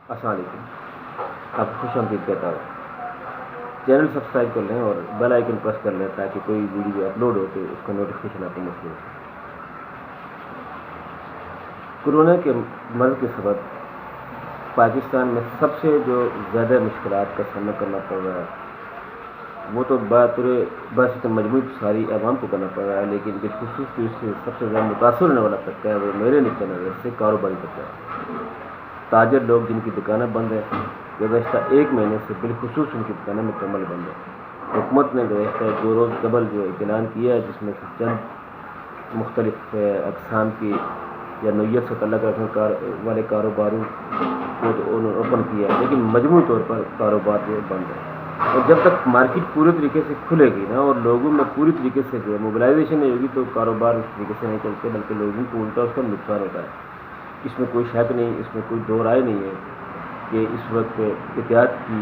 السلام علیکم، آپ کو خوش آمدید کہتا ہوں۔ چینل سبسکرائب کر لیں اور بیل آئیکن پریس کر لیں تاکہ کوئی ویڈیو اپلوڈ ہو تو اس کا نوٹیفیکیشن آپ کو موصول ہو۔ کورونا کے مرض کے سبب پاکستان میں سب سے جو زیادہ مشکلات کا سامنا کرنا پڑ رہا ہے وہ تو بس مجموعی ساری عوام کو کرنا پڑ رہا ہے، لیکن بالخصوص جو اس سے سب سے زیادہ متاثر ہونے والا طبقہ ہے وہ میرے نقطۂ نظر سے کاروباری طبقہ ہے۔ تاجر لوگ جن کی دکانیں بند ہیں، گزشتہ ایک مہینے سے بالخصوص ان کی دکانیں مکمل بند ہیں۔ حکومت نے گزشتہ 2 روز قبل جو اعلان کیا ہے جس میں سے چند مختلف اقسام کی یا نوعیت سے تعلق رکھنے والے کاروباروں کو تو انہوں نے اوپن کیا ہے، لیکن مجموعی طور پر کاروبار جو بند ہے۔ اور جب تک مارکیٹ پورے طریقے سے کھلے گی نا اور لوگوں میں پوری طریقے سے جو ہے موبلائزیشن نہیں ہوگی تو کاروبار اس طریقے سے نہیں چلتے، بلکہ لوگوں کو الٹا اس کا نقصان ہوتا ہے۔ اس میں کوئی شک نہیں، اس میں کوئی دو رائے نہیں ہے کہ اس وقت احتیاط کی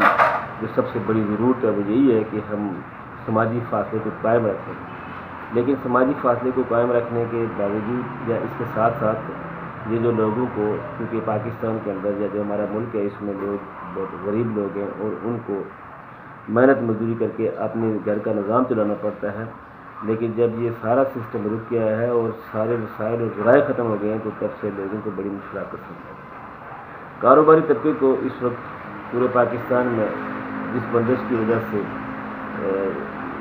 جو سب سے بڑی ضرورت ہے وہ یہی ہے کہ ہم سماجی فاصلے کو قائم رکھیں۔ لیکن سماجی فاصلے کو قائم رکھنے کے باوجود یا اس کے ساتھ ساتھ یہ جو لوگوں کو، کیونکہ پاکستان کے اندر یا جو ہمارا ملک ہے اس میں لوگ بہت غریب لوگ ہیں اور ان کو محنت مزدوری کر کے اپنے گھر کا نظام چلانا پڑتا ہے، لیکن جب یہ سارا سسٹم رک گیا ہے اور سارے وسائل اور ذرائع ختم ہو گئے ہیں تو تب سے لوگوں کو بڑی مشکلات کا سامنا ہے۔ کاروباری طبقے کو اس وقت پورے پاکستان میں جس بندش کی وجہ سے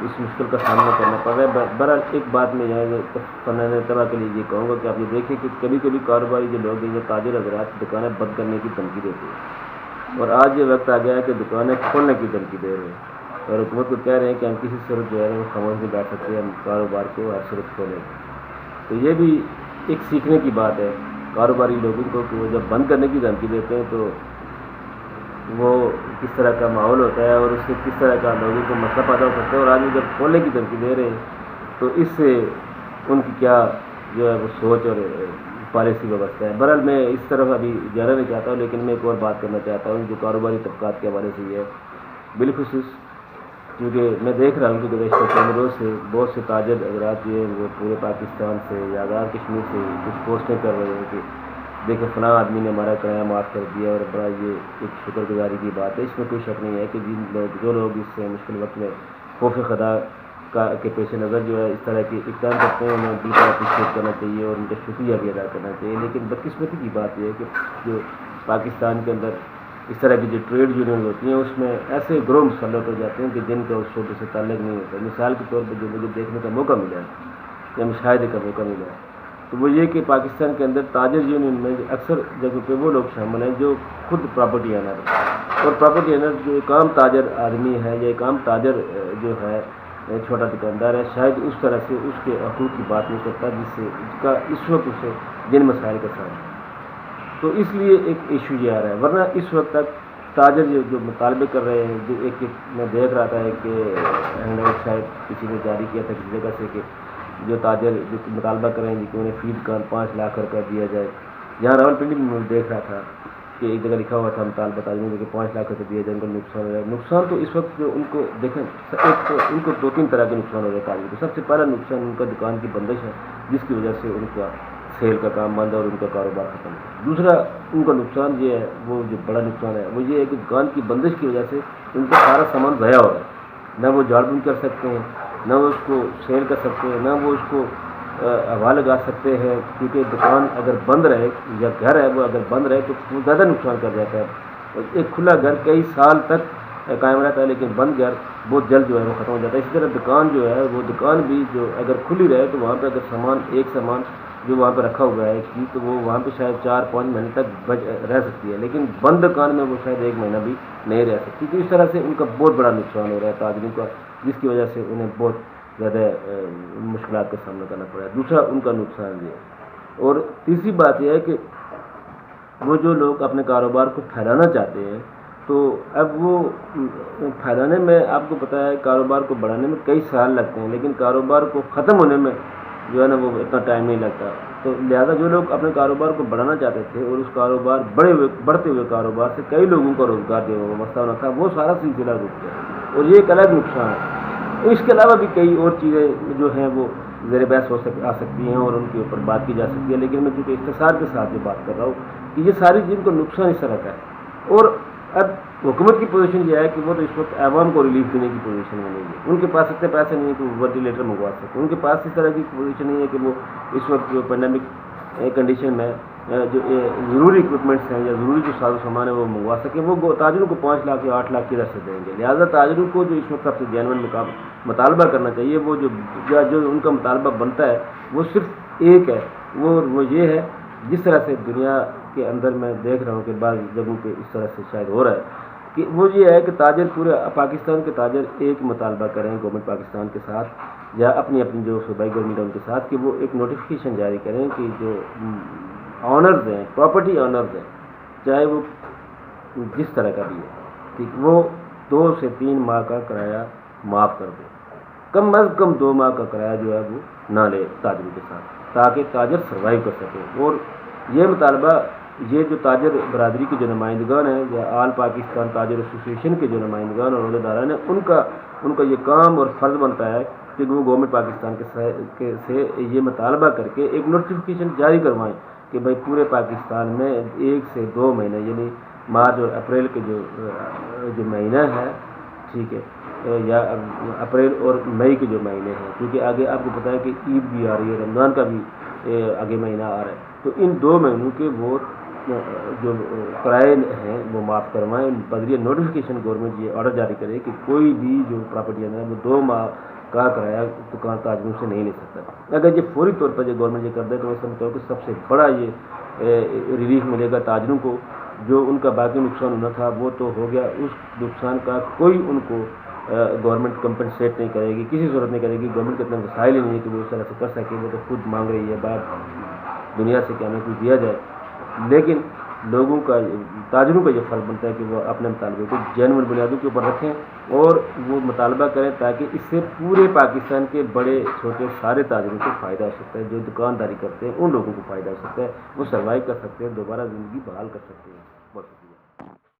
اس مشکل کا سامنا کرنا پڑ رہا ہے، بہرحال ایک بات میں یہاں فنان طبع کے لیے یہ کہوں گا کہ آپ یہ دیکھیں کہ کبھی کبھی کاروباری جو لوگ ہیں یا تاجر حضرات دکانیں بند کرنے کی دھمکی دیتے ہیں، اور آج یہ وقت آ گیا ہے کہ دکانیں کھولنے کی دھمکی دے رہے ہیں اور حکومت کو کہہ رہے ہیں کہ ہم کسی صورت جو ہے وہ خاموش نہیں بیٹھ سکتے، ہم کاروبار کو ہر صورت کھولیں گے۔ تو یہ بھی ایک سیکھنے کی بات ہے کاروباری لوگوں کو کہ وہ جب بند کرنے کی دھمکی دیتے ہیں تو وہ کس طرح کا ماحول ہوتا ہے اور اس سے کس طرح کا لوگوں کو مسئلہ پیدا ہو سکتا ہے، اور آدمی جب کھولنے کی دھمکی دے رہے ہیں تو اس سے ان کی کیا جو ہے وہ سوچ اور پالیسی وابستہ ہے۔ بہرحال میں اس طرف ابھی جانا نہیں چاہتا ہوں، لیکن میں ایک اور بات کرنا چاہتا ہوں جو کاروباری طبقات کے حوالے سے یہ ہے، بالخصوص کیونکہ میں دیکھ رہا ہوں کہ گزشتہ چند روز سے بہت سے تاجر حضرات جو ہیں وہ پورے پاکستان سے یا آزاد کشمیر سے کچھ پوسٹیں کر رہے ہیں کہ دیکھیں فلاں آدمی نے ہمارا کرایہ معاف کر دیا، اور بڑا یہ ایک شکر گزاری کی بات ہے۔ اس میں کوئی شک نہیں ہے کہ جو لوگ اس مشکل وقت میں خوف خدا کے پیش نظر جو ہے اس طرح کے اقدام کرتے ہیں انہیں بالکل اپریشیٹ کرنا چاہیے اور ان کا شکریہ بھی ادا کرنا چاہیے۔ لیکن بدقسمتی کی بات یہ ہے کہ جو پاکستان کے اندر اس طرح کی جو ٹریڈ یونین ہوتی ہیں اس میں ایسے گروہ مسلط ہو جاتے ہیں کہ جن کا اس شعبے سے تعلق نہیں ہوتا۔ مثال کے طور پر جو مجھے دیکھنے کا موقع ملا ہے یا مشاہدے کا موقع ملا ہے تو وہ یہ کہ پاکستان کے اندر تاجر یونین میں اکثر جگہوں پہ وہ لوگ شامل ہیں جو خود پراپرٹی آنر ہیں، اور پراپرٹی آنر جو ایک عام تاجر آدمی ہے یا ایک عام تاجر جو ہے چھوٹا دکاندار ہے، شاید اس طرح سے اس کے حقوق کی بات نہیں کرتا جس کا اس وقت اسے جن مسائل کا سامنا ہے۔ تو اس لیے ایک ایشو یہ آ رہا ہے، ورنہ اس وقت تک تاجر جو مطالبے کر رہے ہیں، جو ایک میں دیکھ رہا تھا کہ شاید کسی نے جاری کیا تھا کسی جگہ سے کہ جو تاجر جو مطالبہ کر رہے ہیں کہ انہیں فی دکان 5 لاکھ روپیہ دیا جائے۔ یہاں راولپنڈی میں دیکھ رہا تھا کہ ایک جگہ لکھا ہوا تھا مطالبہ تاجروں کہ 5 لاکھ روپے دیا جائے، ان کو نقصان ہو جائے۔ نقصان تو اس وقت جو ان کو دیکھیں ایک تو ان کو 2-3 طرح کے نقصان ہو رہے ہیں تاجروں کو۔ سب سے پہلا نقصان ان کا دکان کی بندش ہے جس کی وجہ سے ان کا سیل کا کام بند ہے اور ان کا کاروبار ختم ہے۔ دوسرا ان کا نقصان یہ ہے، وہ جو بڑا نقصان ہے وہ یہ ہے کہ دکان کی بندش کی وجہ سے ان کا سارا سامان ضائع ہو رہا ہے، نہ وہ جھاڑ پھونک کر سکتے ہیں، نہ وہ اس کو سیل کر سکتے ہیں، نہ وہ اس کو ہوا لگا سکتے ہیں، کیونکہ دکان اگر بند رہے یا گھر ہے وہ اگر بند رہے تو وہ زیادہ نقصان کر جاتا ہے۔ ایک کھلا گھر کئی سال تک قائم رہتا ہے لیکن بند گھر بہت جلد جو ہے وہ ختم ہو جاتا ہے۔ اسی طرح دکان جو ہے وہ دکان بھی جو اگر کھلی رہے تو وہاں پہ اگر ایک سامان جو وہاں پہ رکھا ہوا ہے تو وہ وہاں پہ شاید 4-5 مہینے تک رہ سکتی ہے، لیکن بند دکان میں وہ شاید 1 مہینہ بھی نہیں رہ سکتی۔ تو اس طرح سے ان کا بہت بڑا نقصان ہو رہا ہے تاجروں کا، جس کی وجہ سے انہیں بہت زیادہ مشکلات کا سامنا کرنا پڑا ہے۔ دوسرا ان کا نقصان یہ ہے، اور تیسری بات یہ ہے کہ وہ جو لوگ اپنے کاروبار کو پھیلانا چاہتے ہیں تو اب وہ پھیلانے میں آپ کو پتہ ہے کاروبار کو بڑھانے میں کئی سال لگتے ہیں، لیکن کاروبار کو ختم ہونے میں جو ہے نا وہ اتنا ٹائم نہیں لگتا۔ تو لہذا جو لوگ اپنے کاروبار کو بڑھانا چاہتے تھے اور اس کاروبار بڑھتے ہوئے کاروبار سے کئی لوگوں کا روزگار جو وابستہ ہونا تھا وہ سارا سلسلہ رک گیا، اور یہ ایک الگ نقصان ہے۔ اس کے علاوہ بھی کئی اور چیزیں جو ہیں وہ زیر بحث آ سکتی ہیں اور ان کے اوپر بات کی جا سکتی ہے، لیکن میں چونکہ اختصار کے ساتھ یہ بات کر رہا ہوں کہ یہ ساری چیز کو نقصان اس طرح کا ہے اور اب حکومت کی پوزیشن یہ ہے کہ وہ تو اس وقت عوام کو ریلیف دینے کی پوزیشن میں نہیں ہے، ان کے پاس اتنے پیسے نہیں ہیں کہ وہ وینٹیلیٹر منگوا سکیں، ان کے پاس اس طرح کی پوزیشن نہیں ہے کہ وہ اس وقت جو پینڈیمک کنڈیشن میں جو ضروری اکوپمنٹس ہیں یا ضروری جو ساز و سامان ہے وہ منگوا سکیں، وہ تاجروں کو 5 لاکھ یا 8 لاکھ کی رقم دیں گے۔ لہٰذا تاجروں کو جو اس وقت سب سے جینوئن مطالبہ کرنا چاہیے، وہ جو ان کا مطالبہ بنتا ہے وہ صرف ایک ہے، وہ یہ ہے، جس طرح سے دنیا کے اندر میں دیکھ رہا ہوں کہ بعض جگہوں پہ اس طرح سے شاید ہو رہا ہے، کہ وہ یہ ہے کہ تاجر پورے پاکستان کے تاجر ایک مطالبہ کریں گورنمنٹ پاکستان کے ساتھ یا اپنی جو صوبائی گورنمنٹ ہے ان کے ساتھ، کہ وہ ایک نوٹیفیکیشن جاری کریں کہ جو آنرز ہیں، پراپرٹی آنرز ہیں، چاہے وہ جس طرح کا بھی ہے، ٹھیک، وہ 2 سے 3 ماہ کا کرایہ معاف کر دیں، کم از کم 2 ماہ کا کرایہ جو ہے وہ نہ لے تاجروں کے ساتھ، تاکہ تاجر سروائیو کر سکیں۔ اور یہ مطالبہ یہ جو تاجر برادری کے جو نمائندگان ہیں یا آل پاکستان تاجر ایسوسیشن کے جو نمائندگان اور عہدیداران ہیں، ان کا یہ کام اور فرض بنتا ہے کہ وہ گورنمنٹ پاکستان سے یہ مطالبہ کر کے ایک نوٹیفیکیشن جاری کروائیں کہ بھائی پورے پاکستان میں 1 سے 2 مہینے یعنی مارچ اور اپریل کے جو مہینہ ہے، ٹھیک ہے، یا اپریل اور مئی کے جو مہینے ہیں، کیونکہ آگے آپ کو پتہ ہے کہ عید بھی آ رہی ہے، رمضان کا بھی آگے مہینہ آ رہا ہے، تو ان 2 مہینوں کے وہ جو کرائے ہیں وہ معاف کروائیں۔ بذریعہ نوٹیفیکیشن گورنمنٹ یہ آرڈر جاری کرے کہ کوئی بھی جو پراپرٹی ہے وہ 2 ماہ کا کرایہ دکان تاجروں سے نہیں لے سکتا۔ اگر یہ فوری طور پر یہ گورنمنٹ یہ کر دے تو میں سمجھتا ہوں کہ سب سے بڑا یہ ریلیف ملے گا تاجروں کو، جو ان کا باقی نقصان ہونا تھا وہ تو ہو گیا، اس نقصان کا کوئی ان کو گورنمنٹ کمپنسیٹ نہیں کرے گی، کسی صورت نہیں کرے گی، گورنمنٹ کے اتنے وسائل ہی نہیں ہے کہ وہ اس طرح سے کر سکے، وہ تو خود مانگ رہی ہے باہر دنیا سے کہ ہمیں کچھ دیا جائے، لیکن لوگوں کا تاجروں کا یہ فرض بنتا ہے کہ وہ اپنے مطالبے کو جینوئن بنیادوں کے اوپر رکھیں اور وہ مطالبہ کریں، تاکہ اس سے پورے پاکستان کے بڑے چھوٹے سارے تاجروں کو فائدہ ہو سکتا ہے، جو دکانداری کرتے ہیں ان لوگوں کو فائدہ ہو سکتا ہے، وہ سروائیو کر سکتے ہیں، دوبارہ زندگی بحال کر سکتے ہیں۔